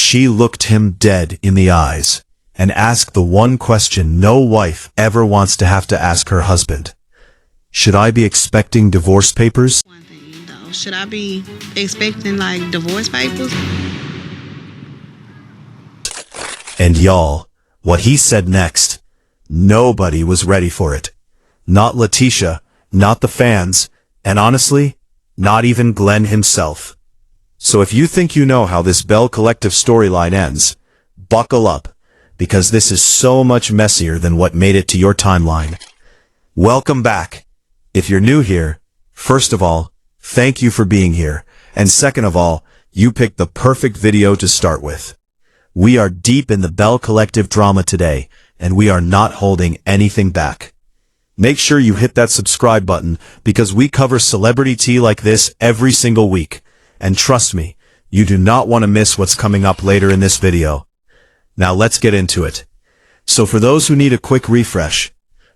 she looked him dead in the eyes and asked the one question no wife ever wants to have to ask her husband. Should I be expecting divorce papers? One thing though, should I be expecting like divorce papers? And y'all, what he said next, nobody was ready for it. Not Lateshia, not the fans, and honestly, not even Glen himself. So if you think you know how this Belle Collective storyline ends, buckle up, because this is so much messier than what made it to your timeline. Welcome back. If you're new here, first of all, thank you for being here, and second of all, you picked the perfect video to start with. We are deep in the Belle Collective drama today, and we are not holding anything back. Make sure you hit that subscribe button, because we cover celebrity tea like this every single week. And trust me, you do not want to miss what's coming up later in this video. Now let's get into it. So for those who need a quick refresh,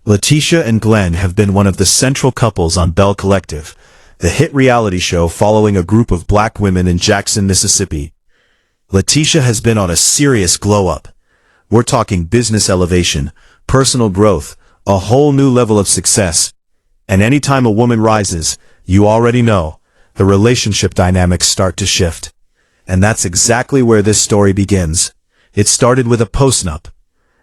Lateshia and Glen have been one of the central couples on Belle Collective, the hit reality show following a group of black women in Jackson, Mississippi. Lateshia has been on a serious glow-up. We're talking business elevation, personal growth, a whole new level of success. And anytime a woman rises, you already know, the relationship dynamics start to shift. And that's exactly where this story begins. It started with a postnup.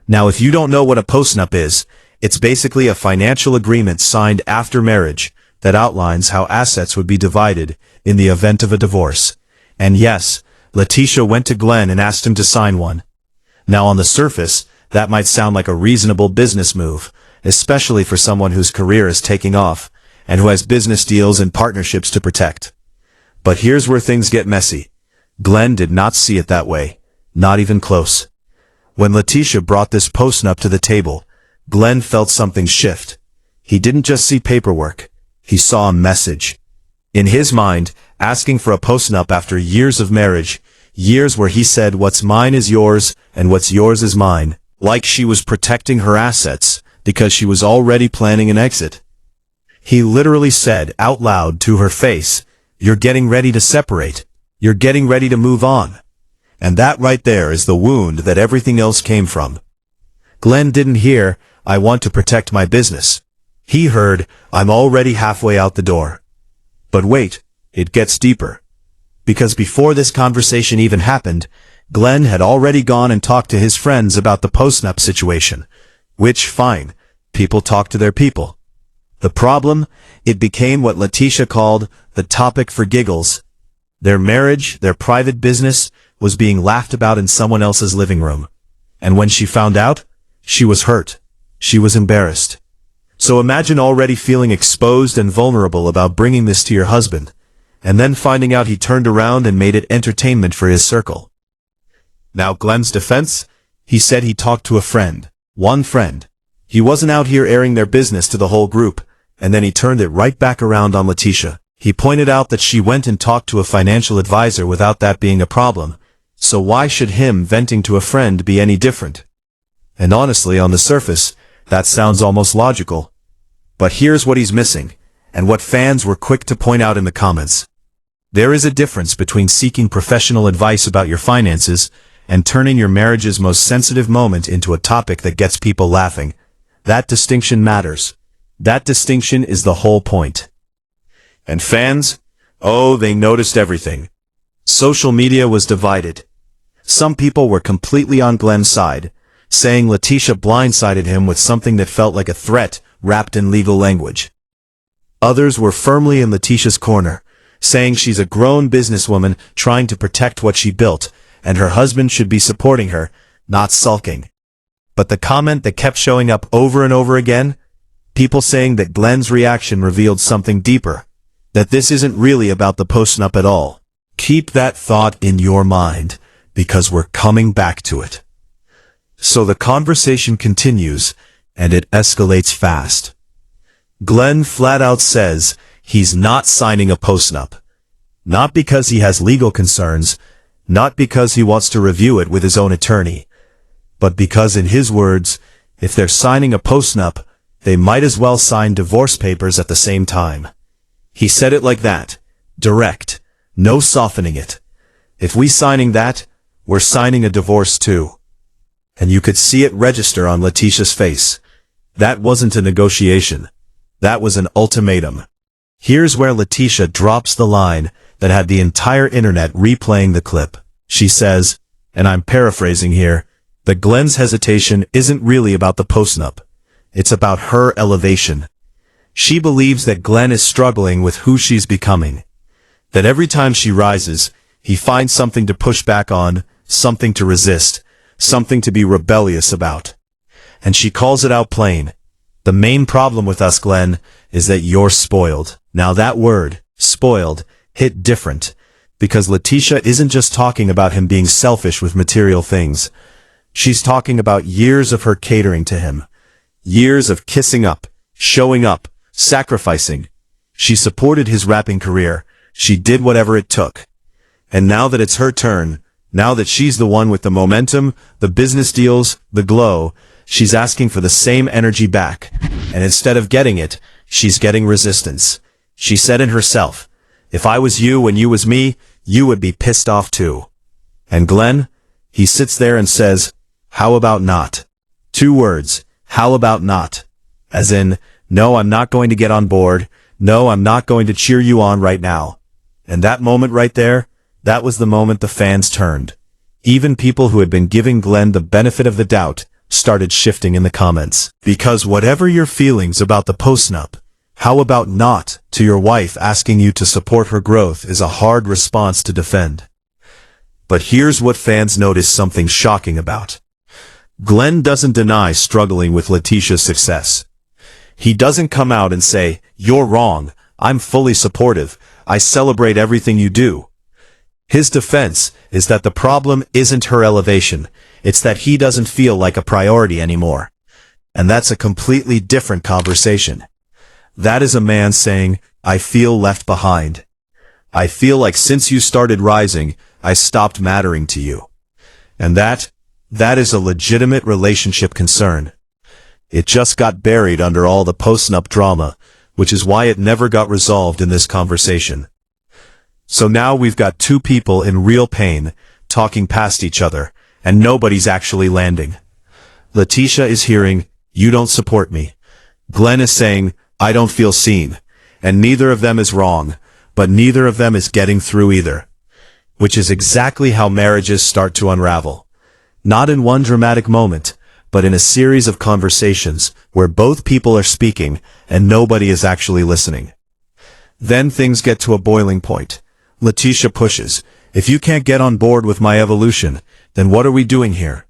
Now if you don't know what a postnup is, it's basically a financial agreement signed after marriage that outlines how assets would be divided in the event of a divorce. And yes, Lateshia went to Glen and asked him to sign one. Now on the surface, that might sound like a reasonable business move, especially for someone whose career is taking off, and who has business deals and partnerships to protect. But here's where things get messy. Glen did not see it that way, not even close. When Lateshia brought this postnup to the table, Glen felt something shift. He didn't just see paperwork, he saw a message. In his mind, asking for a postnup after years of marriage, years where he said what's mine is yours and what's yours is mine, like she was protecting her assets because she was already planning an exit. He literally said out loud to her face, "You're getting ready to separate. You're getting ready to move on." And that right there is the wound that everything else came from. Glen didn't hear, "I want to protect my business." He heard, "I'm already halfway out the door." But wait, it gets deeper. Because before this conversation even happened, Glen had already gone and talked to his friends about the postnup situation. Which, fine, people talk to their people. The problem, it became what Lateshia called the topic for giggles. Their marriage, their private business, was being laughed about in someone else's living room. And when she found out, she was hurt. She was embarrassed. So imagine already feeling exposed and vulnerable about bringing this to your husband, and then finding out he turned around and made it entertainment for his circle. Now Glen's defense, he said he talked to a friend, one friend. He wasn't out here airing their business to the whole group. And then he turned it right back around on Lateshia. He pointed out that she went and talked to a financial advisor without that being a problem. So why should him venting to a friend be any different? And honestly, on the surface, that sounds almost logical. But here's what he's missing, and what fans were quick to point out in the comments. There is a difference between seeking professional advice about your finances and turning your marriage's most sensitive moment into a topic that gets people laughing. That distinction matters. That distinction is the whole point. And fans? Oh, they noticed everything. Social media was divided. Some people were completely on Glen's side, saying Lateshia blindsided him with something that felt like a threat wrapped in legal language. Others were firmly in Lateshia's corner, saying she's a grown businesswoman trying to protect what she built, and her husband should be supporting her, not sulking. But the comment that kept showing up over and over again, people saying that Glen's reaction revealed something deeper, that this isn't really about the postnup at all. Keep that thought in your mind, because we're coming back to it. So the conversation continues, and it escalates fast. Glen flat out says he's not signing a postnup. Not because he has legal concerns, not because he wants to review it with his own attorney, but because in his words, if they're signing a postnup, they might as well sign divorce papers at the same time. He said it like that, direct, no softening it. If we signing that, we're signing a divorce too. And you could see it register on Lateshia's face. That wasn't a negotiation. That was an ultimatum. Here's where Lateshia drops the line that had the entire internet replaying the clip. She says, and I'm paraphrasing here, that Glen's hesitation isn't really about the postnup. It's about her elevation. She believes that Glen is struggling with who she's becoming. That every time she rises, he finds something to push back on, something to resist, something to be rebellious about. And she calls it out plain. The main problem with us, Glen, is that you're spoiled. Now that word, spoiled, hit different, because Lateshia isn't just talking about him being selfish with material things. She's talking about years of her catering to him. Years of kissing up, showing up, sacrificing. She supported his rapping career. She did whatever it took. And now that it's her turn, now that she's the one with the momentum, the business deals, the glow, she's asking for the same energy back. And instead of getting it, she's getting resistance. She said in herself, if I was you and you was me, you would be pissed off too. And Glen, he sits there and says, how about not? 2 words, how about not? As in, no, I'm not going to get on board. No, I'm not going to cheer you on right now. And that moment right there, that was the moment the fans turned. Even people who had been giving Glen the benefit of the doubt started shifting in the comments. Because whatever your feelings about the postnup, how about not to your wife asking you to support her growth is a hard response to defend. But here's what fans noticed something shocking about. Glen doesn't deny struggling with Lateshia's success. He doesn't come out and say, you're wrong, I'm fully supportive, I celebrate everything you do. His defense is that the problem isn't her elevation, it's that he doesn't feel like a priority anymore. And that's a completely different conversation. That is a man saying, I feel left behind. I feel like since you started rising, I stopped mattering to you. And that is a legitimate relationship concern. It just got buried under all the postnup drama, which is why it never got resolved in this conversation. So now we've got 2 people in real pain, talking past each other, and nobody's actually landing. Lateshia is hearing, you don't support me. Glen is saying, I don't feel seen. And neither of them is wrong, but neither of them is getting through either. Which is exactly how marriages start to unravel. Not in one dramatic moment, but in a series of conversations where both people are speaking and nobody is actually listening. Then things get to a boiling point. Lateshia pushes, if you can't get on board with my evolution, then what are we doing here?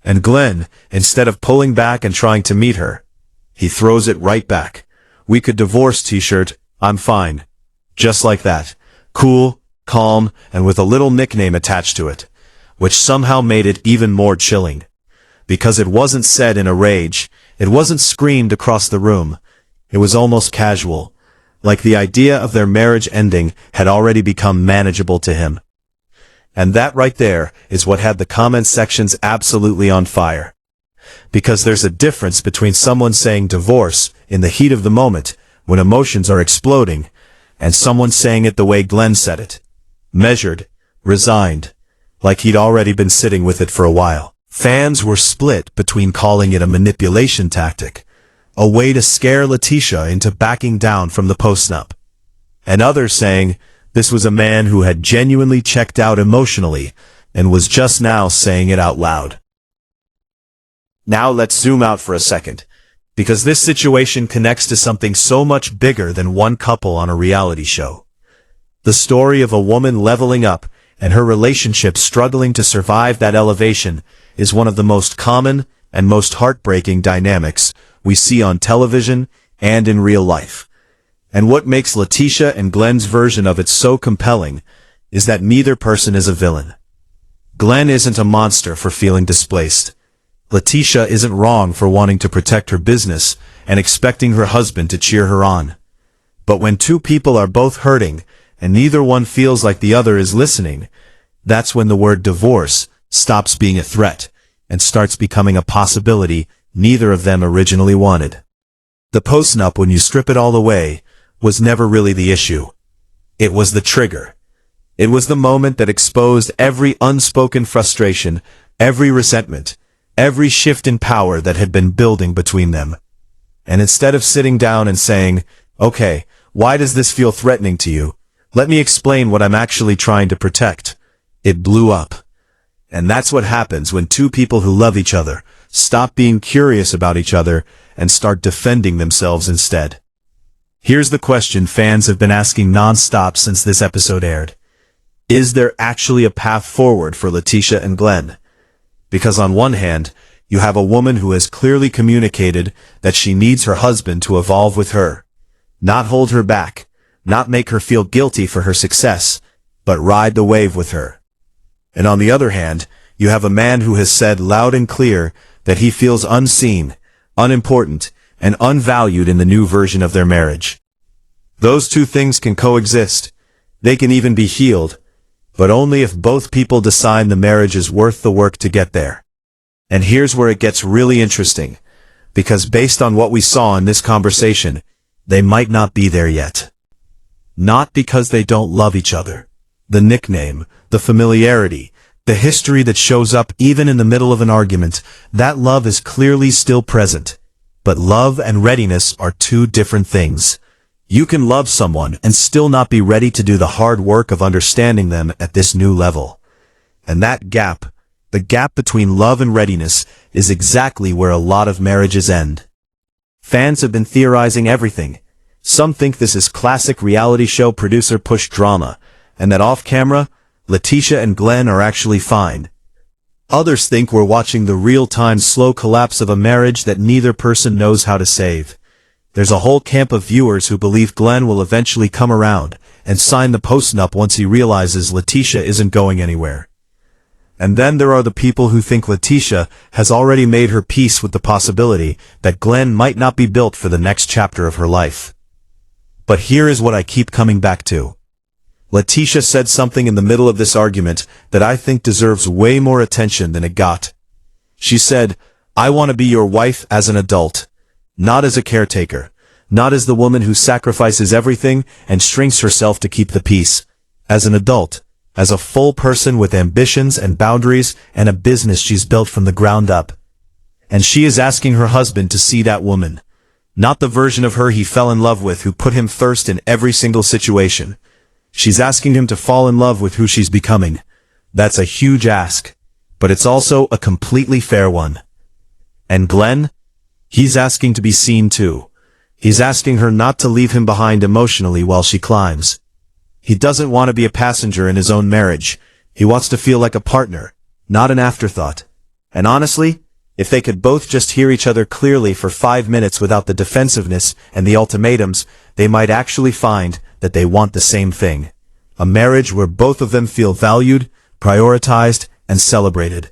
And Glen, instead of pulling back and trying to meet her, he throws it right back. We could divorce t-shirt, I'm fine. Just like that. Cool, calm, and with a little nickname attached to it, which somehow made it even more chilling. Because it wasn't said in a rage, it wasn't screamed across the room. It was almost casual, like the idea of their marriage ending had already become manageable to him. And that right there is what had the comment sections absolutely on fire. Because there's a difference between someone saying divorce in the heat of the moment, when emotions are exploding, and someone saying it the way Glen said it. Measured, resigned, like he'd already been sitting with it for a while. Fans were split between calling it a manipulation tactic, a way to scare Lateshia into backing down from the postnup, and others saying this was a man who had genuinely checked out emotionally and was just now saying it out loud. Now let's zoom out for a second, because this situation connects to something so much bigger than one couple on a reality show. The story of a woman leveling up and her relationship struggling to survive that elevation is one of the most common and most heartbreaking dynamics we see on television and in real life. And what makes Lateshia and Glen's version of it so compelling is that neither person is a villain. Glen isn't a monster for feeling displaced. Lateshia isn't wrong for wanting to protect her business and expecting her husband to cheer her on. But when 2 people are both hurting and neither one feels like the other is listening, that's when the word divorce stops being a threat and starts becoming a possibility neither of them originally wanted. The postnup, when you strip it all away, was never really the issue. It was the trigger. It was the moment that exposed every unspoken frustration, every resentment, every shift in power that had been building between them. And instead of sitting down and saying, "Okay, why does this feel threatening to you? Let me explain what I'm actually trying to protect," it blew up. And that's what happens when two people who love each other stop being curious about each other and start defending themselves instead. Here's the question fans have been asking non-stop since this episode aired. Is there actually a path forward for Lateshia and Glen? Because on one hand, you have a woman who has clearly communicated that she needs her husband to evolve with her, not hold her back, not make her feel guilty for her success, but ride the wave with her. And on the other hand, you have a man who has said loud and clear that he feels unseen, unimportant, and unvalued in the new version of their marriage. Those two things can coexist. They can even be healed, but only if both people decide the marriage is worth the work to get there. And here's where it gets really interesting, because based on what we saw in this conversation, they might not be there yet. Not because they don't love each other. The nickname, the familiarity, the history that shows up even in the middle of an argument, that love is clearly still present. But love and readiness are two different things. You can love someone and still not be ready to do the hard work of understanding them at this new level. And that gap, the gap between love and readiness, is exactly where a lot of marriages end. Fans have been theorizing everything. Some think this is classic reality show producer push drama, and that off-camera, Lateshia and Glen are actually fine. Others think we're watching the real-time slow collapse of a marriage that neither person knows how to save. There's a whole camp of viewers who believe Glen will eventually come around and sign the postnup once he realizes Lateshia isn't going anywhere. And then there are the people who think Lateshia has already made her peace with the possibility that Glen might not be built for the next chapter of her life. But here is what I keep coming back to. Lateshia said something in the middle of this argument that I think deserves way more attention than it got. She said, "I want to be your wife as an adult. Not as a caretaker, not as the woman who sacrifices everything and shrinks herself to keep the peace. As an adult, as a full person with ambitions and boundaries and a business she's built from the ground up." And she is asking her husband to see that woman. Not the version of her he fell in love with who put him first in every single situation. She's asking him to fall in love with who she's becoming. That's a huge ask, but it's also a completely fair one. And Glen? He's asking to be seen too. He's asking her not to leave him behind emotionally while she climbs. He doesn't want to be a passenger in his own marriage. He wants to feel like a partner, not an afterthought. And honestly, if they could both just hear each other clearly for 5 minutes without the defensiveness and the ultimatums, they might actually find that they want the same thing. A marriage where both of them feel valued, prioritized, and celebrated.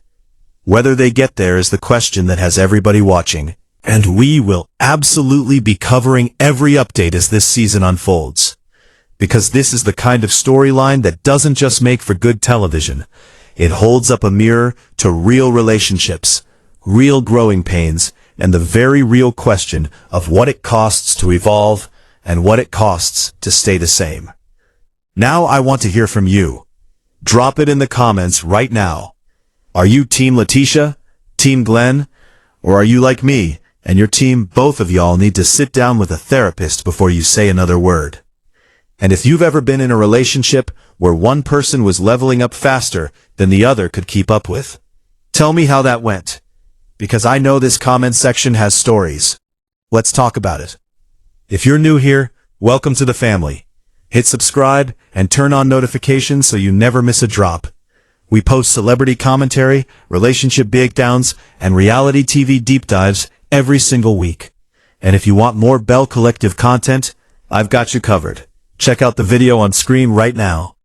Whether they get there is the question that has everybody watching. And we will absolutely be covering every update as this season unfolds. Because this is the kind of storyline that doesn't just make for good television. It holds up a mirror to real relationships, real growing pains, and the very real question of what it costs to evolve and what it costs to stay the same. Now I want to hear from you. Drop it in the comments right now. Are you Team Lateshia? Team Glen? Or are you like me, and your team, both of y'all need to sit down with a therapist before you say another word? And if you've ever been in a relationship where one person was leveling up faster than the other could keep up with, tell me how that went. Because I know this comment section has stories. Let's talk about it. If you're new here, welcome to the family. Hit subscribe and turn on notifications so you never miss a drop. We post celebrity commentary, relationship breakdowns, and reality TV deep dives every single week. And if you want more Belle Collective content, I've got you covered. Check out the video on screen right now.